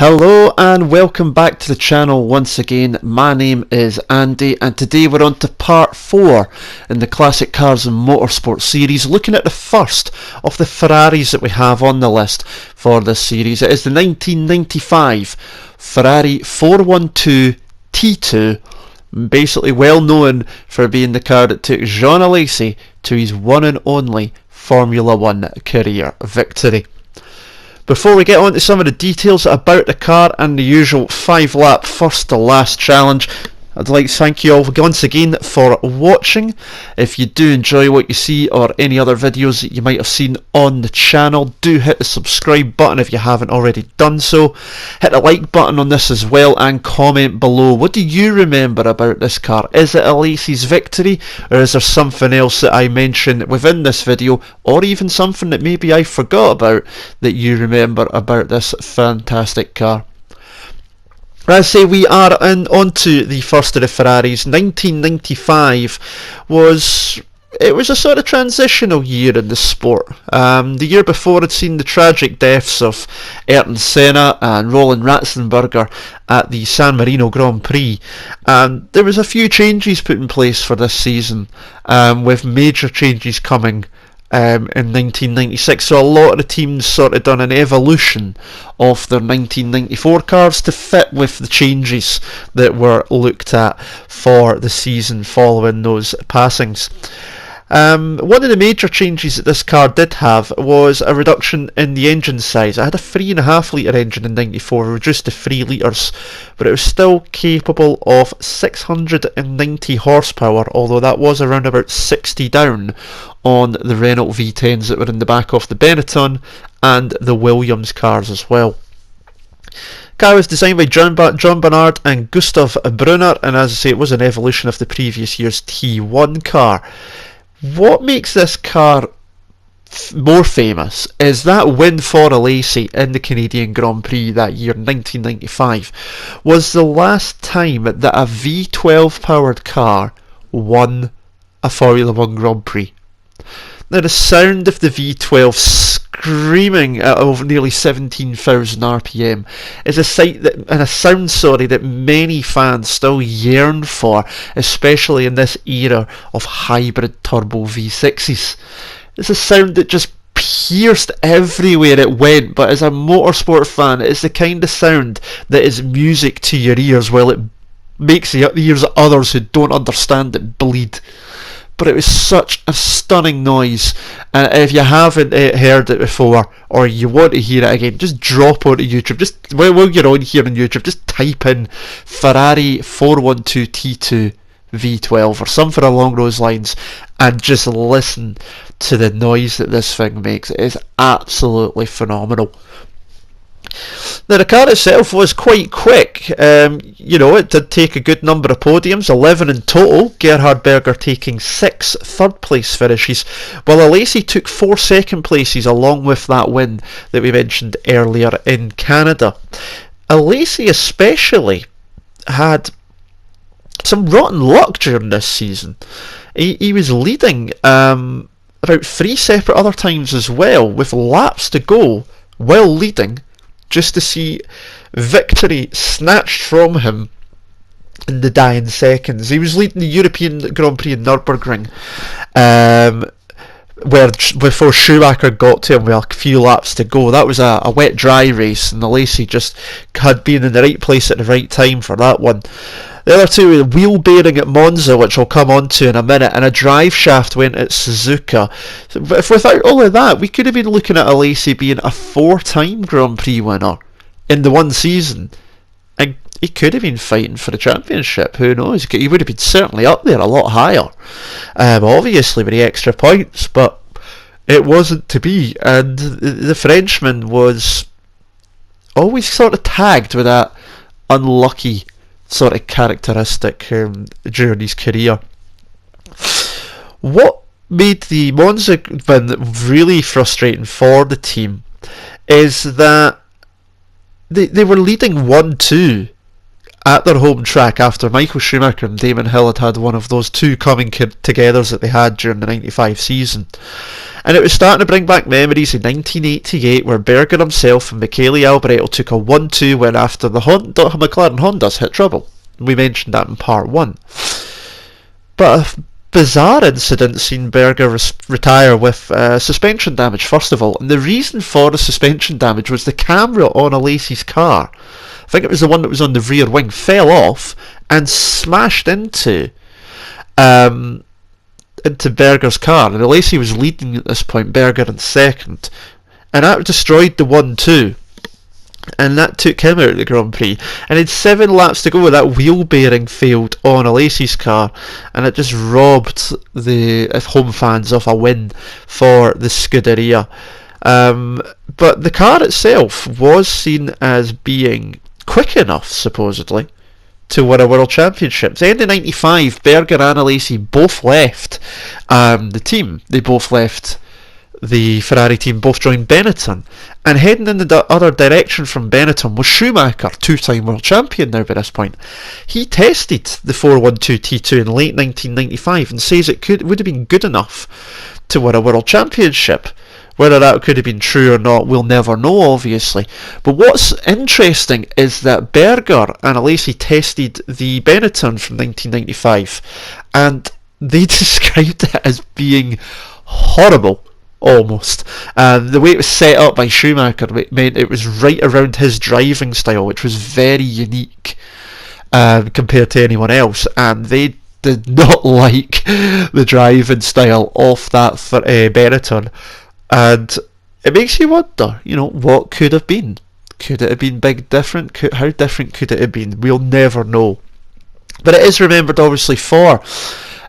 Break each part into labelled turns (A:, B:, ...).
A: Hello and welcome back to the channel once again. My name is Andy and today we're on to part 4 in the Classic Cars and Motorsport series, looking at the first of the Ferraris that we have on the list for this series. It is the 1995 Ferrari 412 T2, basically well known for being the car that took Jean Alesi to his one and only Formula 1 career victory. Before we get on to some of the details about the car and the usual 5-lap first to last challenge, I'd like to thank you all once again for watching. If you do enjoy what you see or any other videos that you might have seen on the channel, do hit the subscribe button if you haven't already done so. Hit the like button on this as well and comment below. What do you remember about this car? Is it Alesi's victory, or is there something else that I mentioned within this video, or even something that maybe I forgot about that you remember about this fantastic car? As I say, we are on to the first of the Ferraris. 1995 was a sort of transitional year in the sport. The year before had seen the tragic deaths of Ayrton Senna and Roland Ratzenberger at the San Marino Grand Prix, and there was a few changes put in place for this season, with major changes coming in 1996, so a lot of the teams sort of done an evolution of their 1994 cars to fit with the changes that were looked at for the season following those passings. One of the major changes that this car did have was a reduction in the engine size. It had a 3.5 litre engine in 94, reduced to 3 litres, but it was still capable of 690 horsepower, although that was around about 60 down on the Renault V10s that were in the back of the Benetton and the Williams cars as well. The car was designed by John Barnard and Gustav Brunner, and as I say, it was an evolution of the previous year's T1 car. What makes this car more famous is that win for Alesi in the Canadian Grand Prix that year, 1995, was the last time that a V12 powered car won a Formula 1 Grand Prix. Now, the sound of the V12 screaming at over nearly 17,000 RPM is a sound that many fans still yearn for, especially in this era of hybrid turbo V6s. It's a sound that just pierced everywhere it went, but as a motorsport fan, it's the kind of sound that is music to your ears, while it makes the ears of others who don't understand it bleed. But it was such a stunning noise, and if you haven't heard it before or you want to hear it again, just drop onto YouTube. Just while you're on here on YouTube, just type in Ferrari 412 T2 V12 or something along those lines and just listen to the noise that this thing makes. It is absolutely phenomenal. Now, the car itself was quite quick. It did take a good number of podiums, 11 in total, Gerhard Berger taking 6 third place finishes, while Alesi took 4 second places along with that win that we mentioned earlier in Canada. Alesi especially had some rotten luck during this season. He was leading about 3 separate other times as well, with laps to go while leading, just to see victory snatched from him in the dying seconds. He was leading the European Grand Prix in Nürburgring, where before Schumacher got to him with a few laps to go. That was a wet dry race, and Alesi just had been in the right place at the right time for that one. The other two were wheel bearing at Monza, which I'll come on to in a minute, and a drive shaft went at Suzuka. If without all of that, we could have been looking at Alesi being a 4-time Grand Prix winner in the one season, and he could have been fighting for the championship. Who knows? He would have been certainly up there a lot higher, obviously with the extra points, but it wasn't to be, and the Frenchman was always sort of tagged with that unlucky sort of characteristic during his career. What made the Monza win really frustrating for the team is that they were leading 1-2 at their home track after Michael Schumacher and Damon Hill had one of those two coming togethers that they had during the 95 season. And it was starting to bring back memories in 1988 where Berger himself and Michele Alboreto took a 1-2 win after the McLaren Hondas hit trouble. We mentioned that in part 1. But a bizarre incident seen Berger retire with suspension damage first of all, and the reason for the suspension damage was the camera on Alesi's car, I think it was the one that was on the rear wing, fell off and smashed into Berger's car, and Alesi was leading at this point, Berger in second, and that destroyed the 1-2. And that took him out of the Grand Prix. And in 7 laps to go, that wheel bearing failed on Alesi's car, and it just robbed the home fans of a win for the Scuderia. But the car itself was seen as being quick enough, supposedly, to win a World Championship. At the end of 95, Berger and Alesi both left the team. They both left the Ferrari team, both joined Benetton, and heading in the other direction from Benetton was Schumacher, two-time world champion now by this point. He tested the 412 T2 in late 1995 and says it would have been good enough to win a world championship. Whether that could have been true or not, we'll never know, obviously. But what's interesting is that Berger and Alesi tested the Benetton from 1995, and they described it as being horrible. Almost. The way it was set up by Schumacher meant it was right around his driving style, which was very unique compared to anyone else, and they did not like the driving style of that for Benetton, and it makes you wonder, what could have been? Could it have been big different? How different could it have been? We'll never know. But it is remembered obviously for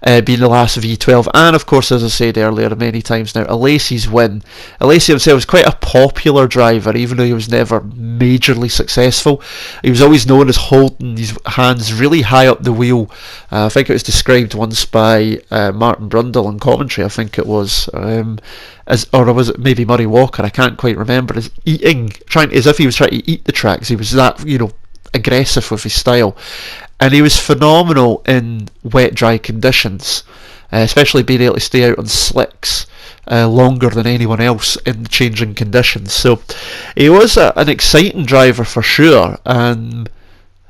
A: being the last V12, and of course, as I said earlier many times now, Alesi's win. Alesi himself was quite a popular driver, even though he was never majorly successful. He was always known as holding his hands really high up the wheel. I think it was described once by Martin Brundle in commentary, I think it was, or was it maybe Murray Walker, I can't quite remember, as if he was trying to eat the tracks. He was that, aggressive with his style. And he was phenomenal in wet, dry conditions, especially being able to stay out on slicks longer than anyone else in changing conditions. So he was an exciting driver for sure, and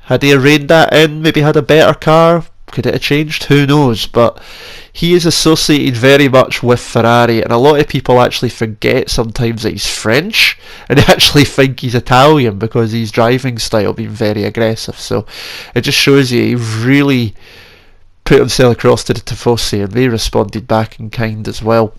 A: had he reined that in, maybe had a better car, could it have changed? Who knows? But he is associated very much with Ferrari, and a lot of people actually forget sometimes that he's French, and they actually think he's Italian because of his driving style being very aggressive. So it just shows you he really put himself across to the Tifosi, and they responded back in kind as well.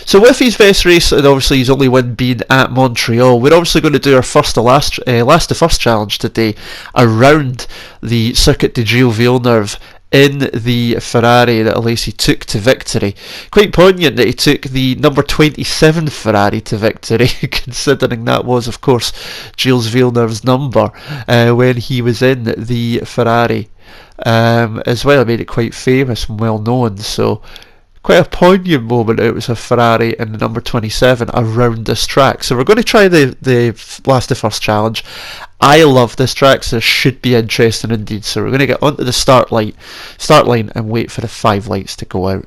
A: So with his best race, and obviously his only win being at Montreal, we're obviously going to do our last to first challenge today around the Circuit de Gilles Villeneuve in the Ferrari that Alesi took to victory. Quite poignant that he took the number 27 Ferrari to victory, considering that was, of course, Gilles Villeneuve's number when he was in the Ferrari as well. It made it quite famous and well known, so quite a poignant moment. It was a Ferrari and the number 27 around this track. So we're going to try the last to first challenge. I love this track, so it should be interesting indeed. So we're going to get onto the start line and wait for the 5 lights to go out.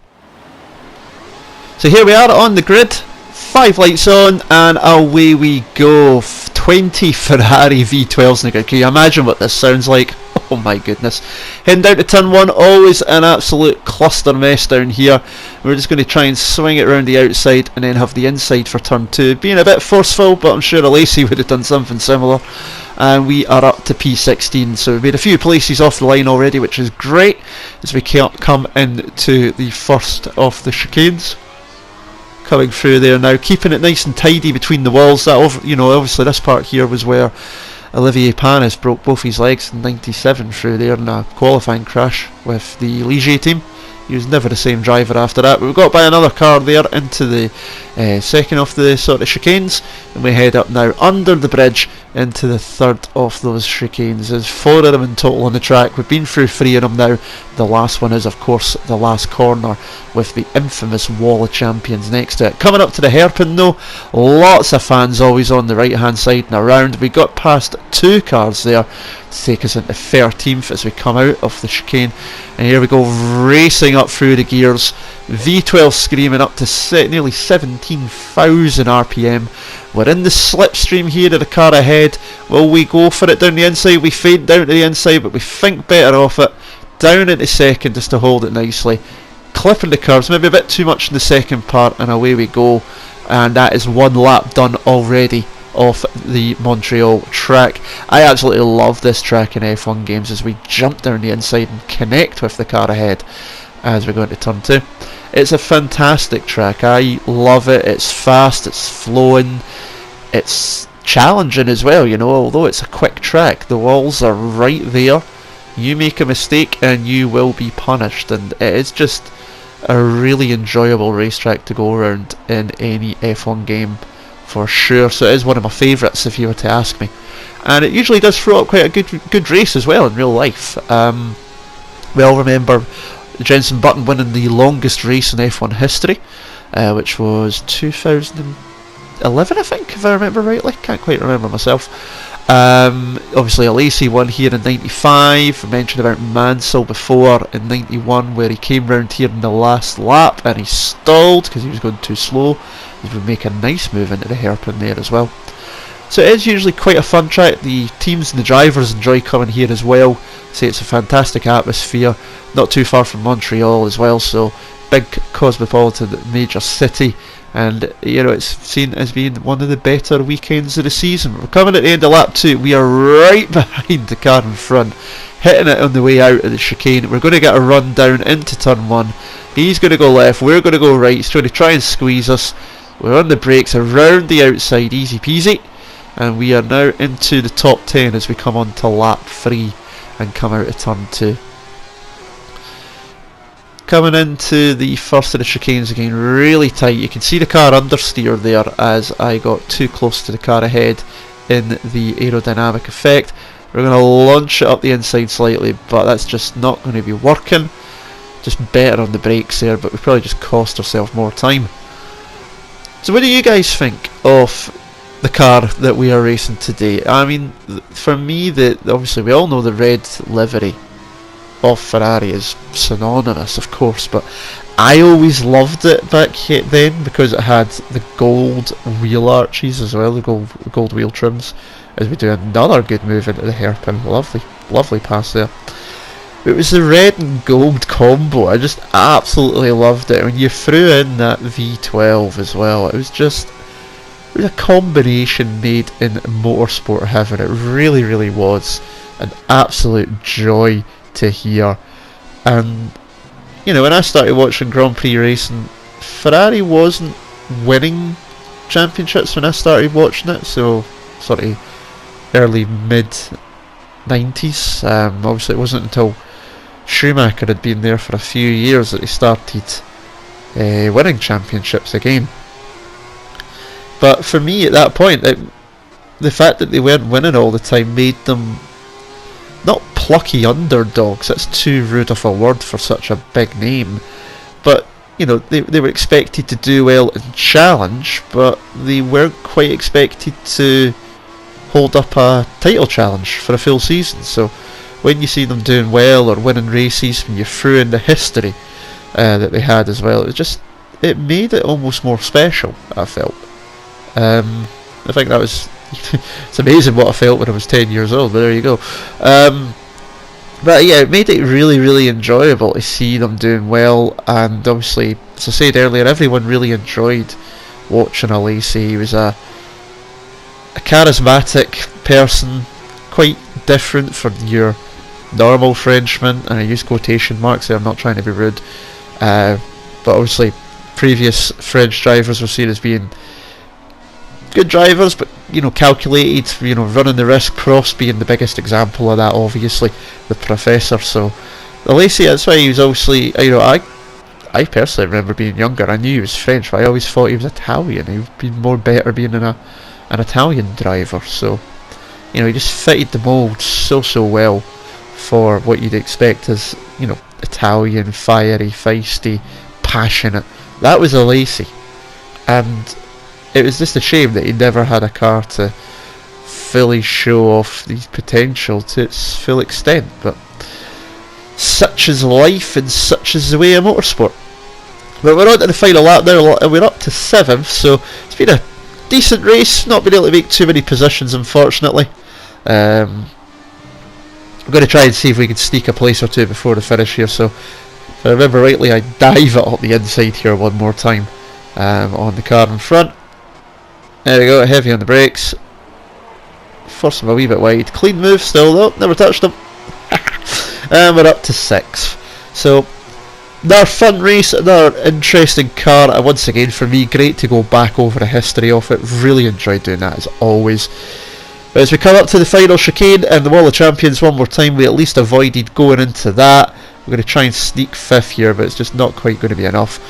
A: So here we are on the grid, 5 lights on, and away we go. 20 Ferrari V12s in the grid. Can you imagine what this sounds like? Oh my goodness. Heading down to turn 1, always an absolute cluster mess down here. We're just going to try and swing it around the outside and then have the inside for turn 2. Being a bit forceful, but I'm sure Alesi would have done something similar. And we are up to P16, so we've made a few places off the line already, which is great as we come into the first of the chicanes. Coming through there now, keeping it nice and tidy between the walls. That obviously this part here was where Olivier Panis broke both his legs in 97 through there in a qualifying crash with the Ligier team. He was never the same driver after that. But we got by another car there into the second of the sort of chicanes, and we head up now under the bridge into the third of those chicanes. There's 4 of them in total on the track. We've been through 3 of them now. The last one is, of course, the last corner with the infamous Wall of Champions next to it. Coming up to the hairpin though, lots of fans always on the right hand side and around. We got past 2 cars there to take us into 13th as we come out of the chicane, and here we go, racing up through the gears. V12 screaming up to nearly 17,000 RPM. We're in the slipstream here of the car ahead. Will we go for it down the inside? We fade down to the inside, but we think better off it. Down into second just to hold it nicely. Clipping the curves, maybe a bit too much in the second part, and away we go. And that is 1 lap done already off the Montreal track. I absolutely love this track in F1 games as we jump down the inside and connect with the car ahead as we go into turn 2. It's a fantastic track. I love it. It's fast, it's flowing, it's challenging as well, you know, although it's a quick track. The walls are right there. You make a mistake and you will be punished, and it is just a really enjoyable racetrack to go around in any F1 game for sure. So it is one of my favourites if you were to ask me, and it usually does throw up quite a good race as well in real life. We all remember Jenson Button winning the longest race in F1 history, which was 2011 I think, if I remember rightly. Can't quite remember myself. Obviously Alesi won here in 95. I mentioned about Mansell before in 91, where he came round here in the last lap and he stalled because he was going too slow. He would make a nice move into the hairpin there as well. So it is usually quite a fun track. The teams and the drivers enjoy coming here as well. Say it's a fantastic atmosphere, not too far from Montreal as well, so big cosmopolitan major city, and you know, it's seen as being one of the better weekends of the season. We're coming at the end of lap 2. We are right behind the car in front, hitting it on the way out of the chicane. We're going to get a run down into turn 1. He's going to go left, we're going to go right. He's trying to try and squeeze us. We're on the brakes around the outside, easy peasy, and we are now into the top 10 as we come on to lap 3 and come out of turn 2. Coming into the first of the chicanes again, really tight. You can see the car understeer there as I got too close to the car ahead in the aerodynamic effect. We're going to launch it up the inside slightly, but that's just not going to be working. Just better on the brakes there, but we probably just cost ourselves more time. So what do you guys think of the car that we are racing today? I mean, for me, obviously we all know the red livery of Ferrari is synonymous, of course, but I always loved it back then because it had the gold wheel arches as well, the gold wheel trims, as we do another good move into the hairpin. Lovely pass there. It was the red and gold combo. I just absolutely loved it. When you threw in that V12 as well, it was a combination made in motorsport heaven. It really was an absolute joy to hear. And you know, when I started watching Grand Prix racing, Ferrari wasn't winning championships when I started watching it, so sort of early mid 90s. Obviously it wasn't until Schumacher had been there for a few years that he started winning championships again. But for me at that point, the fact that they weren't winning all the time made them not plucky underdogs, that's too rude of a word for such a big name, but you know, they were expected to do well and challenge, but they weren't quite expected to hold up a title challenge for a full season. So when you see them doing well or winning races, when you threw in the history that they had as well, it made it almost more special, I felt. I think that was it's amazing what I felt when I was 10 years old, but there you go. But yeah, it made it really enjoyable to see them doing well, and obviously, as I said earlier, everyone really enjoyed watching Alesi. He was a charismatic person, quite different from your normal Frenchman, and I use quotation marks there, I'm not trying to be rude, but obviously previous French drivers were seen as being good drivers, but you know, calculated, you know, running the risk. Prost being the biggest example of that, obviously, the Professor. So Alesi, that's why he was obviously, you know, I personally remember being younger, I knew he was French, but I always thought he was Italian. He would be more better being an Italian driver. So You know, he just fitted the mould so well for what you'd expect as, you know, Italian, fiery, feisty, passionate. That was Alesi, and it was just a shame that he never had a car to fully show off the potential to its full extent. But such is life, and such is the way of motorsport. But we're on to the final lap now, and we're up to 7th, so it's been a decent race. Not been able to make too many positions, unfortunately. I'm going to try and see if we can sneak a place or two before the finish here. So if I remember rightly, I dive it up the inside here one more time on the car in front. There we go, heavy on the brakes. Forced him a wee bit wide. Clean move still though, never touched him. And we're up to 6th. So another fun race, another interesting car, and once again for me, great to go back over the history of it. Really enjoyed doing that as always. But as we come up to the final chicane and the Wall of Champions one more time, we at least avoided going into that. We're going to try and sneak 5th here, but it's just not quite going to be enough.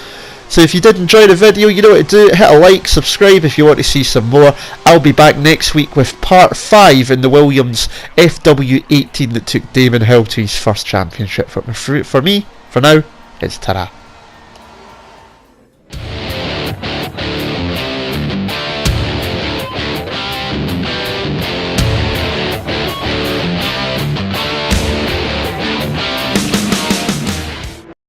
A: So if you did enjoy the video, you know what to do. Hit a like, subscribe if you want to see some more. I'll be back next week with part 5 in the Williams FW18 that took Damon Hill to his first championship. For me, for now, it's ta-ra.